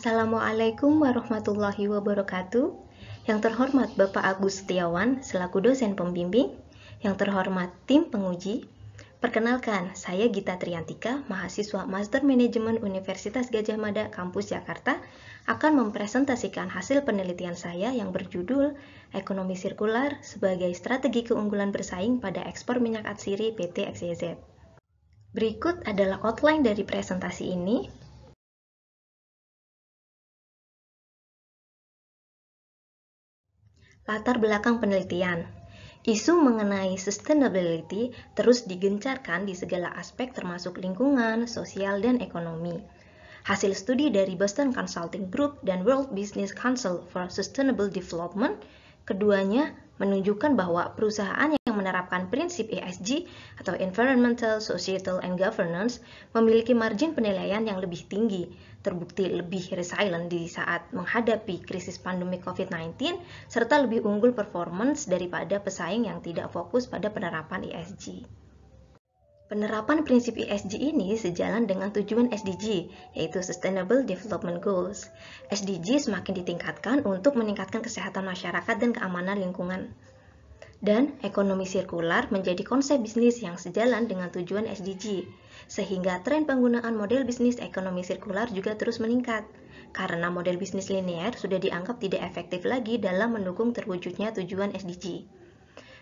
Assalamualaikum warahmatullahi wabarakatuh. Yang terhormat Bapak Agus Setiawan selaku dosen pembimbing, yang terhormat tim penguji. Perkenalkan, saya Gita Triantika, mahasiswa Master Manajemen Universitas Gadjah Mada Kampus Jakarta, akan mempresentasikan hasil penelitian saya yang berjudul Ekonomi Sirkular sebagai Strategi Keunggulan Bersaing pada Ekspor Minyak Atsiri PT XYZ. Berikut adalah outline dari presentasi ini. Latar belakang penelitian. Isu mengenai sustainability terus digencarkan di segala aspek termasuk lingkungan, sosial, dan ekonomi. Hasil studi dari Boston Consulting Group dan World Business Council for Sustainable Development, keduanya menunjukkan bahwa perusahaan yang menerapkan prinsip ESG atau Environmental, Societal, and Governance memiliki margin penilaian yang lebih tinggi, terbukti lebih resilient di saat menghadapi krisis pandemi COVID-19, serta lebih unggul performance daripada pesaing yang tidak fokus pada penerapan ESG. Penerapan prinsip ESG ini sejalan dengan tujuan SDG, yaitu Sustainable Development Goals. SDG semakin ditingkatkan untuk meningkatkan kesehatan masyarakat dan keamanan lingkungan. Dan ekonomi sirkular menjadi konsep bisnis yang sejalan dengan tujuan SDG, sehingga tren penggunaan model bisnis ekonomi sirkular juga terus meningkat, karena model bisnis linear sudah dianggap tidak efektif lagi dalam mendukung terwujudnya tujuan SDG.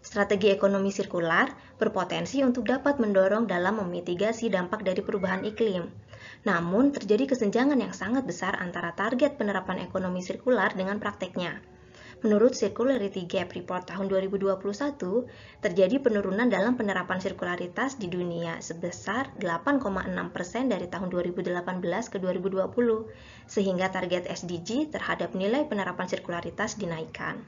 Strategi ekonomi sirkular berpotensi untuk dapat mendorong dalam memitigasi dampak dari perubahan iklim. Namun, terjadi kesenjangan yang sangat besar antara target penerapan ekonomi sirkular dengan prakteknya. Menurut Circularity Gap Report tahun 2021, terjadi penurunan dalam penerapan sirkularitas di dunia sebesar 8,6% dari tahun 2018 ke 2020, sehingga target SDG terhadap nilai penerapan sirkularitas dinaikkan.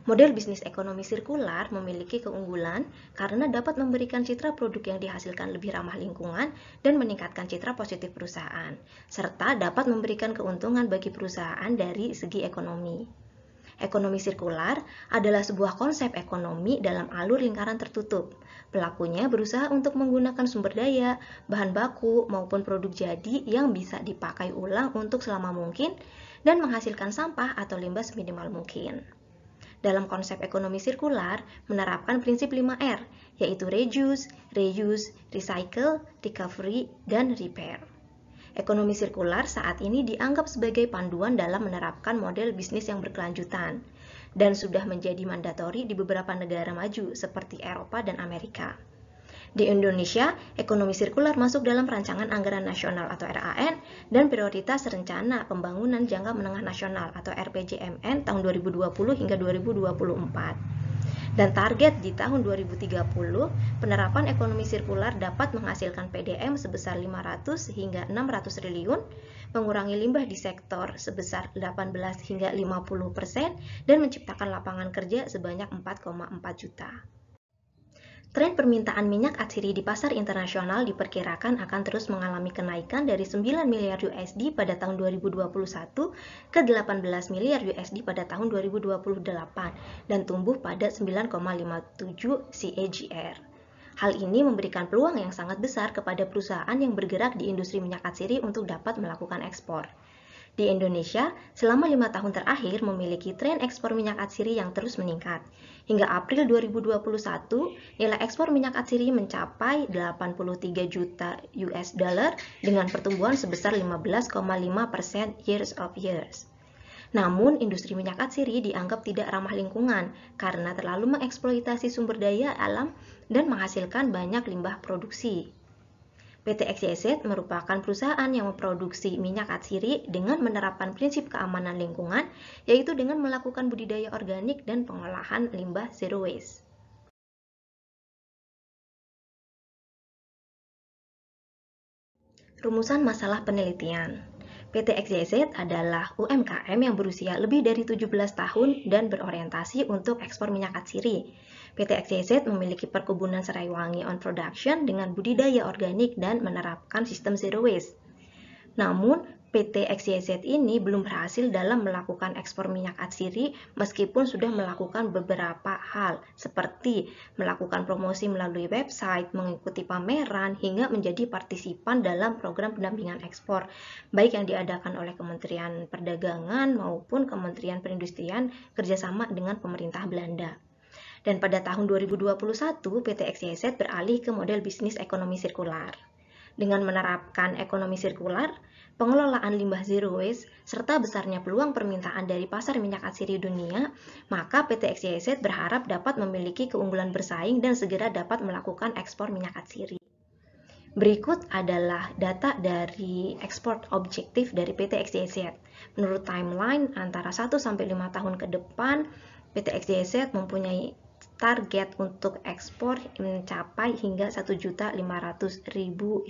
Model bisnis ekonomi sirkular memiliki keunggulan karena dapat memberikan citra produk yang dihasilkan lebih ramah lingkungan dan meningkatkan citra positif perusahaan, serta dapat memberikan keuntungan bagi perusahaan dari segi ekonomi. Ekonomi sirkular adalah sebuah konsep ekonomi dalam alur lingkaran tertutup. Pelakunya berusaha untuk menggunakan sumber daya, bahan baku, maupun produk jadi yang bisa dipakai ulang untuk selama mungkin dan menghasilkan sampah atau limbah seminimal mungkin. Dalam konsep ekonomi sirkular, menerapkan prinsip 5R, yaitu reduce, reuse, recycle, recovery, dan repair. Ekonomi sirkular saat ini dianggap sebagai panduan dalam menerapkan model bisnis yang berkelanjutan, dan sudah menjadi mandatori di beberapa negara maju seperti Eropa dan Amerika. Di Indonesia, ekonomi sirkular masuk dalam Rancangan Anggaran Nasional atau RAN dan Prioritas Rencana Pembangunan Jangka Menengah Nasional atau RPJMN tahun 2020 hingga 2024. Dan target di tahun 2030, penerapan ekonomi sirkular dapat menghasilkan PDM sebesar 500 hingga 600 triliun, mengurangi limbah di sektor sebesar 18 hingga 50%, dan menciptakan lapangan kerja sebanyak 4,4 juta. Tren permintaan minyak atsiri di pasar internasional diperkirakan akan terus mengalami kenaikan dari 9 miliar USD pada tahun 2021 ke 18 miliar USD pada tahun 2028 dan tumbuh pada 9,57 CAGR. Hal ini memberikan peluang yang sangat besar kepada perusahaan yang bergerak di industri minyak atsiri untuk dapat melakukan ekspor. Di Indonesia, selama 5 tahun terakhir memiliki tren ekspor minyak atsiri yang terus meningkat. Hingga April 2021, nilai ekspor minyak atsiri mencapai 83 juta US dollar dengan pertumbuhan sebesar 15,5% years of years. Namun, industri minyak atsiri dianggap tidak ramah lingkungan karena terlalu mengeksploitasi sumber daya alam dan menghasilkan banyak limbah produksi. PT XYZ merupakan perusahaan yang memproduksi minyak atsiri dengan menerapkan prinsip keamanan lingkungan, yaitu dengan melakukan budidaya organik dan pengolahan limbah zero waste. Rumusan masalah penelitian. PT XYZ adalah UMKM yang berusia lebih dari 17 tahun dan berorientasi untuk ekspor minyak atsiri. PT XYZ memiliki perkebunan serai wangi on production dengan budidaya organik dan menerapkan sistem zero waste. Namun, PT XYZ ini belum berhasil dalam melakukan ekspor minyak atsiri meskipun sudah melakukan beberapa hal seperti melakukan promosi melalui website, mengikuti pameran, hingga menjadi partisipan dalam program pendampingan ekspor, baik yang diadakan oleh Kementerian Perdagangan maupun Kementerian Perindustrian kerjasama dengan pemerintah Belanda. Dan pada tahun 2021, PT XYZ beralih ke model bisnis ekonomi sirkular. Dengan menerapkan ekonomi sirkular, pengelolaan limbah zero waste, serta besarnya peluang permintaan dari pasar minyak atsiri dunia, maka PT XYZ berharap dapat memiliki keunggulan bersaing dan segera dapat melakukan ekspor minyak atsiri. Berikut adalah data dari ekspor objektif dari PT XYZ. Menurut timeline, antara 1-5 tahun ke depan, PT XYZ mempunyai target untuk ekspor mencapai hingga 1.500.000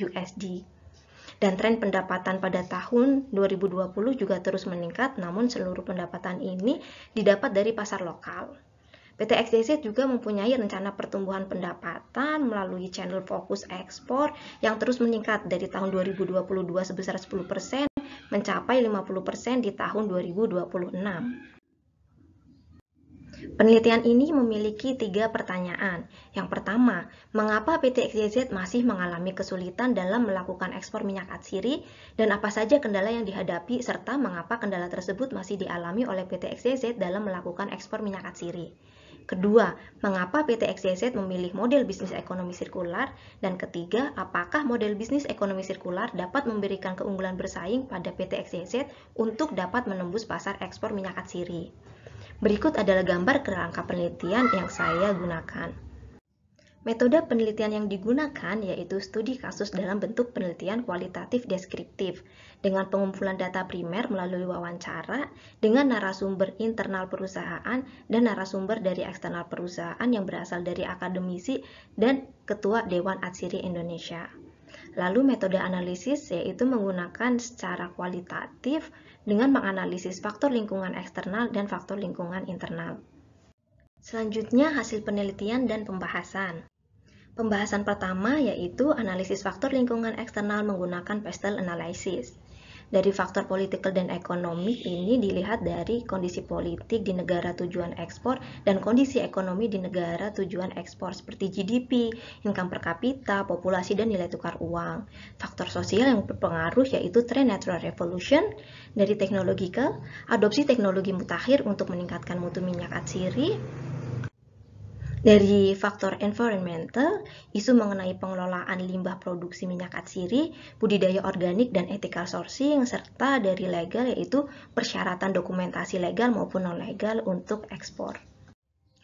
USD. Dan tren pendapatan pada tahun 2020 juga terus meningkat, namun seluruh pendapatan ini didapat dari pasar lokal. PT XYZ juga mempunyai rencana pertumbuhan pendapatan melalui channel fokus ekspor yang terus meningkat dari tahun 2022 sebesar 10% mencapai 50% di tahun 2026. Penelitian ini memiliki 3 pertanyaan. Yang pertama, mengapa PT XYZ masih mengalami kesulitan dalam melakukan ekspor minyak atsiri dan apa saja kendala yang dihadapi serta mengapa kendala tersebut masih dialami oleh PT XYZ dalam melakukan ekspor minyak atsiri. Kedua, mengapa PT XYZ memilih model bisnis ekonomi sirkular? Dan ketiga, apakah model bisnis ekonomi sirkular dapat memberikan keunggulan bersaing pada PT XYZ untuk dapat menembus pasar ekspor minyak atsiri? Berikut adalah gambar kerangka penelitian yang saya gunakan. Metode penelitian yang digunakan yaitu studi kasus dalam bentuk penelitian kualitatif deskriptif dengan pengumpulan data primer melalui wawancara dengan narasumber internal perusahaan dan narasumber dari eksternal perusahaan yang berasal dari akademisi dan Ketua Dewan Atsiri Indonesia. Lalu metode analisis yaitu menggunakan secara kualitatif dengan menganalisis faktor lingkungan eksternal dan faktor lingkungan internal. Selanjutnya hasil penelitian dan pembahasan. Pembahasan pertama yaitu analisis faktor lingkungan eksternal menggunakan pestle analysis. Dari faktor politikal dan ekonomi ini dilihat dari kondisi politik di negara tujuan ekspor dan kondisi ekonomi di negara tujuan ekspor seperti GDP, income per kapita, populasi, dan nilai tukar uang. Faktor sosial yang berpengaruh yaitu trend natural revolution dari teknologikal, adopsi teknologi mutakhir untuk meningkatkan mutu minyak atsiri. Dari faktor environmental, isu mengenai pengelolaan limbah produksi minyak atsiri, budidaya organik dan ethical sourcing, serta dari legal yaitu persyaratan dokumentasi legal maupun non-legal untuk ekspor.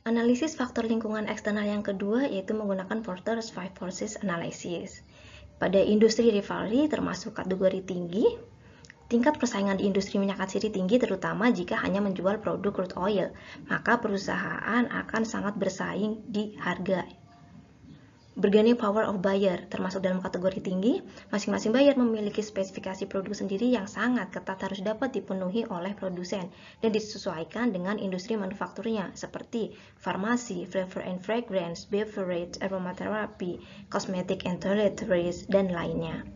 Analisis faktor lingkungan eksternal yang kedua yaitu menggunakan Porter's Five Forces Analysis. Pada industri rivalry termasuk kategori tinggi, tingkat persaingan di industri minyak atsiri tinggi terutama jika hanya menjual produk crude oil, maka perusahaan akan sangat bersaing di harga. Bargaining power of buyer termasuk dalam kategori tinggi, masing-masing buyer memiliki spesifikasi produk sendiri yang sangat ketat harus dapat dipenuhi oleh produsen dan disesuaikan dengan industri manufakturnya seperti farmasi, flavor and fragrance, beverage, aromatherapy, cosmetic and toiletries, dan lainnya.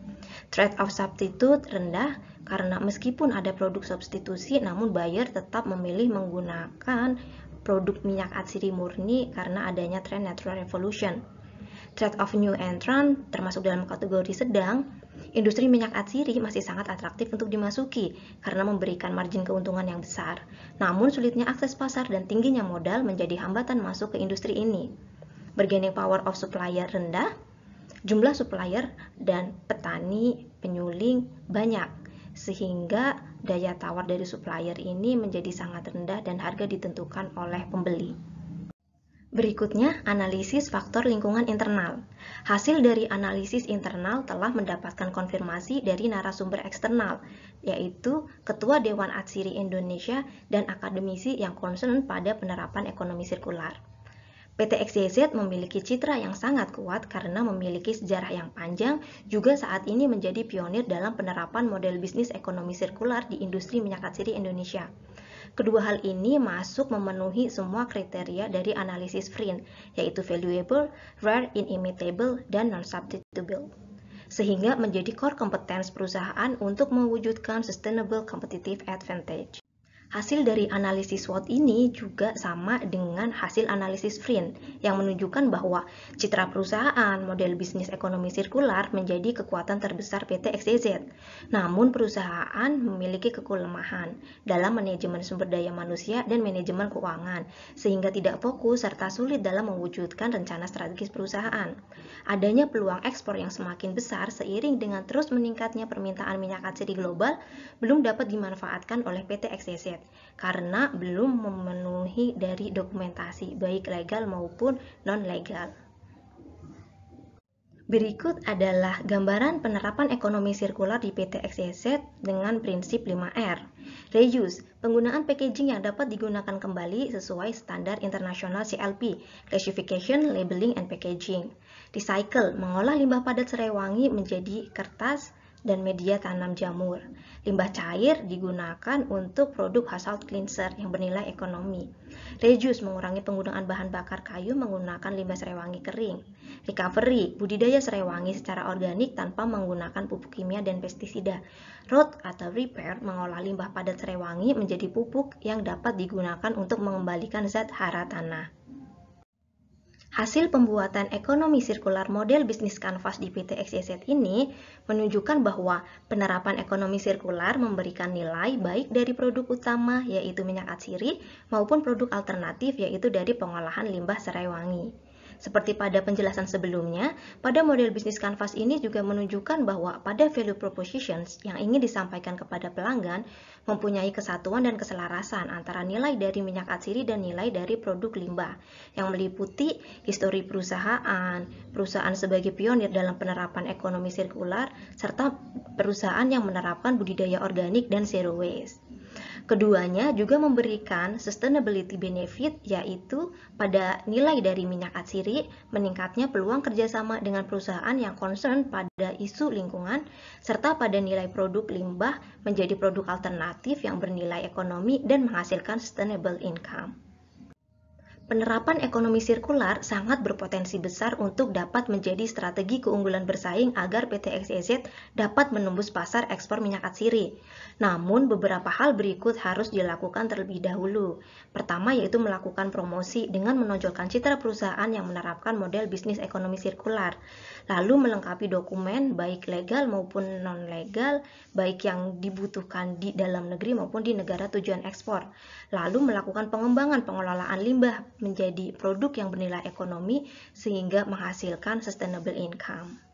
Trade-off substitute rendah karena meskipun ada produk substitusi namun buyer tetap memilih menggunakan produk minyak atsiri murni karena adanya trend natural revolution. Trade-off new entrant termasuk dalam kategori sedang, industri minyak atsiri masih sangat atraktif untuk dimasuki karena memberikan margin keuntungan yang besar. Namun sulitnya akses pasar dan tingginya modal menjadi hambatan masuk ke industri ini. Bargaining power of supplier rendah, jumlah supplier dan petani penyuling banyak, sehingga daya tawar dari supplier ini menjadi sangat rendah dan harga ditentukan oleh pembeli. Berikutnya, analisis faktor lingkungan internal. Hasil dari analisis internal telah mendapatkan konfirmasi dari narasumber eksternal, yaitu Ketua Dewan Atsiri Indonesia dan akademisi yang concern pada penerapan ekonomi sirkular. PT XYZ memiliki citra yang sangat kuat karena memiliki sejarah yang panjang, juga saat ini menjadi pionir dalam penerapan model bisnis ekonomi sirkular di industri minyak atsiri Indonesia. Kedua hal ini masuk memenuhi semua kriteria dari analisis FRIN, yaitu valuable, rare, inimitable, dan non-substitutable. sehingga menjadi core competence perusahaan untuk mewujudkan sustainable competitive advantage. Hasil dari analisis SWOT ini juga sama dengan hasil analisis Friend yang menunjukkan bahwa citra perusahaan model bisnis ekonomi sirkular menjadi kekuatan terbesar PT XYZ. Namun perusahaan memiliki kelemahan dalam manajemen sumber daya manusia dan manajemen keuangan, sehingga tidak fokus serta sulit dalam mewujudkan rencana strategis perusahaan. Adanya peluang ekspor yang semakin besar seiring dengan terus meningkatnya permintaan minyak atsiri global belum dapat dimanfaatkan oleh PT XYZ karena belum memenuhi dari dokumentasi baik legal maupun non-legal. Berikut adalah gambaran penerapan ekonomi sirkular di PT XYZ dengan prinsip 5R. Reuse, penggunaan packaging yang dapat digunakan kembali sesuai standar internasional CLP, Classification, Labeling, and Packaging. Recycle, mengolah limbah padat serai wangi menjadi kertas dan media tanam jamur. Limbah cair digunakan untuk produk household cleanser yang bernilai ekonomi. Reduce, mengurangi penggunaan bahan bakar kayu menggunakan limbah serai wangi kering. Recovery, budidaya serai wangi secara organik tanpa menggunakan pupuk kimia dan pestisida. Rot atau repair, mengolah limbah padat serai wangi menjadi pupuk yang dapat digunakan untuk mengembalikan zat hara tanah. Hasil pembuatan ekonomi sirkular model bisnis kanvas di PT XYZ ini menunjukkan bahwa penerapan ekonomi sirkular memberikan nilai baik dari produk utama yaitu minyak atsiri maupun produk alternatif yaitu dari pengolahan limbah serai wangi. Seperti pada penjelasan sebelumnya, pada model bisnis kanvas ini juga menunjukkan bahwa pada value propositions yang ingin disampaikan kepada pelanggan mempunyai kesatuan dan keselarasan antara nilai dari minyak atsiri dan nilai dari produk limbah yang meliputi histori perusahaan, perusahaan sebagai pionir dalam penerapan ekonomi sirkular, serta perusahaan yang menerapkan budidaya organik dan zero waste. Keduanya juga memberikan sustainability benefit, yaitu pada nilai dari minyak atsiri, meningkatnya peluang kerjasama dengan perusahaan yang concern pada isu lingkungan, serta pada nilai produk limbah menjadi produk alternatif yang bernilai ekonomi dan menghasilkan sustainable income. Penerapan ekonomi sirkular sangat berpotensi besar untuk dapat menjadi strategi keunggulan bersaing agar PT XYZ dapat menembus pasar ekspor minyak atsiri. Namun, beberapa hal berikut harus dilakukan terlebih dahulu. Pertama yaitu melakukan promosi dengan menonjolkan citra perusahaan yang menerapkan model bisnis ekonomi sirkular. Lalu melengkapi dokumen baik legal maupun non-legal, baik yang dibutuhkan di dalam negeri maupun di negara tujuan ekspor. Lalu melakukan pengembangan pengelolaan limbah menjadi produk yang bernilai ekonomi sehingga menghasilkan sustainable income.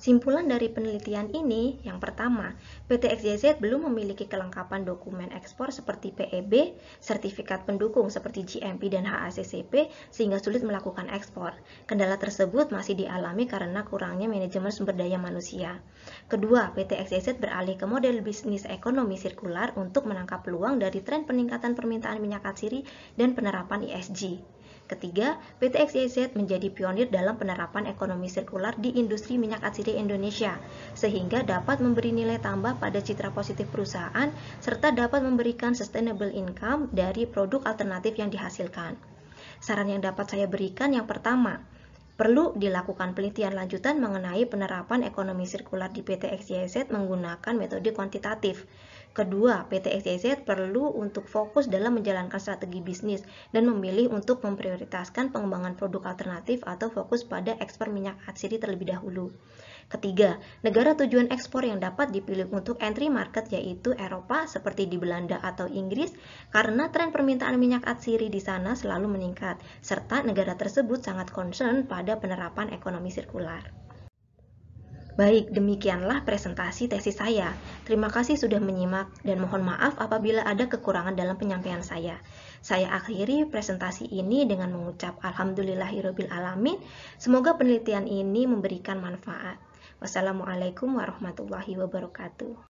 Simpulan dari penelitian ini, yang pertama, PT XYZ belum memiliki kelengkapan dokumen ekspor seperti PEB, sertifikat pendukung seperti GMP dan HACCP, sehingga sulit melakukan ekspor. Kendala tersebut masih dialami karena kurangnya manajemen sumber daya manusia. Kedua, PT XYZ beralih ke model bisnis ekonomi sirkular untuk menangkap peluang dari tren peningkatan permintaan minyak atsiri dan penerapan ESG. Ketiga, PT XYZ menjadi pionir dalam penerapan ekonomi sirkular di industri minyak atsiri Indonesia, sehingga dapat memberi nilai tambah pada citra positif perusahaan, serta dapat memberikan sustainable income dari produk alternatif yang dihasilkan. Saran yang dapat saya berikan yang pertama, perlu dilakukan penelitian lanjutan mengenai penerapan ekonomi sirkular di PT XYZ menggunakan metode kuantitatif. Kedua, PT XYZ perlu untuk fokus dalam menjalankan strategi bisnis dan memilih untuk memprioritaskan pengembangan produk alternatif atau fokus pada ekspor minyak atsiri terlebih dahulu. Ketiga, negara tujuan ekspor yang dapat dipilih untuk entry market yaitu Eropa seperti di Belanda atau Inggris karena tren permintaan minyak atsiri di sana selalu meningkat, serta negara tersebut sangat concern pada penerapan ekonomi sirkular. Baik, demikianlah presentasi tesis saya. Terima kasih sudah menyimak dan mohon maaf apabila ada kekurangan dalam penyampaian saya. Saya akhiri presentasi ini dengan mengucap Alhamdulillahirabbil alamin. Semoga penelitian ini memberikan manfaat. Wassalamualaikum warahmatullahi wabarakatuh.